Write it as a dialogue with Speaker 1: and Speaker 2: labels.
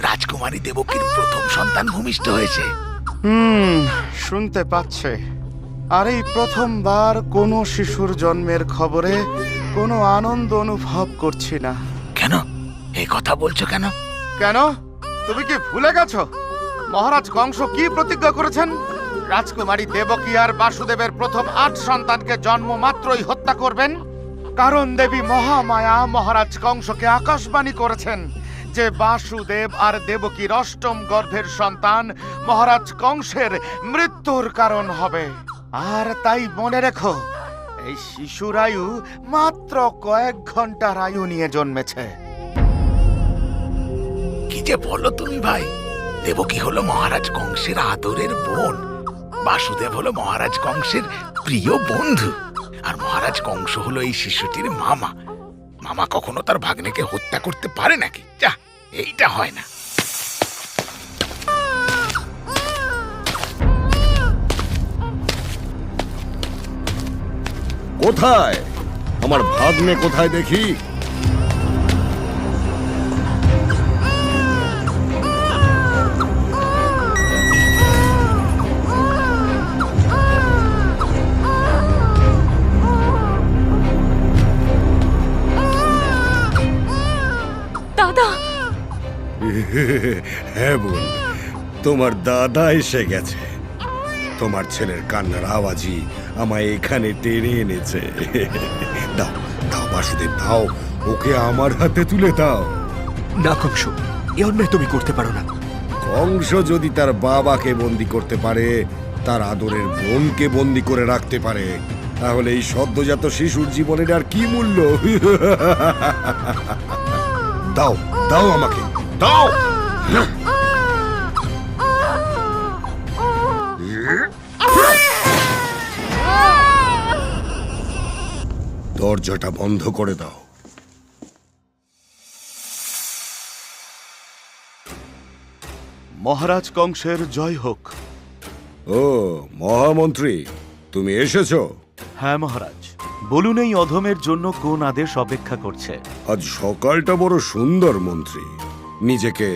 Speaker 1: রাজকুমারী দেবকীর প্রথম সন্তান ভূমিষ্ঠ হয়েছে।
Speaker 2: শুনতে পাচ্ছে। আর এই প্রথমবার কোনো শিশুর জন্মের খবরে কোনো আনন্দ অনুভব করছি না।
Speaker 1: কেন এই কথা বলছো কেন?
Speaker 2: কেন? তুমি কি ভুলে গেছো মহারাজ কংস কি প্রতিজ্ঞা করেছেন? রাজকুমারী দেবকী আর বাসুদেবের প্রথম ৮ সন্তানকে জন্ম মাত্রই হত্যা করবেন। কারণ দেবী মহামায়া মহারাজ কংসকে আকাশবাণী করেছেন যে বাসুদেব আর দেবকীর অষ্টম গর্ভের সন্তান মহারাজ কংসের মৃত্যুর কারণ হবে। আর তাই মনে রেখো, এই শিশুর আয়ু মাত্র কয়েক ঘন্টার আয়ু নিয়ে জন্মেছে।
Speaker 1: কি যে বলো তুমি ভাই! দেবকী হলো মহারাজ কংসের আদরের বোন, বাসুদেব হলো মহারাজ কংসের প্রিয় বন্ধু, আর মহারাজ কংস হলো এই শিশুটির মামা। মামা কখনো তার ভাগ্নেকে হত্যা করতে পারে নাকি? যা, এইটা হয় না।
Speaker 3: কোথায় আমার ভাগ্নে? কোথায় দেখি?
Speaker 4: দাদা,
Speaker 3: হ্যাঁ বোন, তোমার দাদা এসে গেছে। তোমার ছেলের কান্নার আওয়াজই আমায় এখানে টেনে এনেছে। দাও দাও বাসুদেব, দাও, ওকে আমার হাতে তুলে দাও।
Speaker 5: না কংস, এ অন্যায় তুমি করতে পারো না।
Speaker 3: কংস যদি তার বাবাকে বন্দি করতে পারে, তার আদরের বোনকে বন্দি করে রাখতে পারে, তাহলে এই সদ্যজাত শিশুর জীবনের আর কি মূল্য? দাও দাও আমাকে, দাও। দরজাটা বন্ধ করে দাও।
Speaker 2: মহারাজ কংসের জয় হোক।
Speaker 3: ও মহামন্ত্রী, তুমি এসেছো?
Speaker 2: হ্যাঁ মহারাজ, বলুন এই অধমের জন্য কোন আদেশ অপেক্ষা করছে?
Speaker 3: আজ সকালটা বড় সুন্দর মন্ত্রী। নিজেকে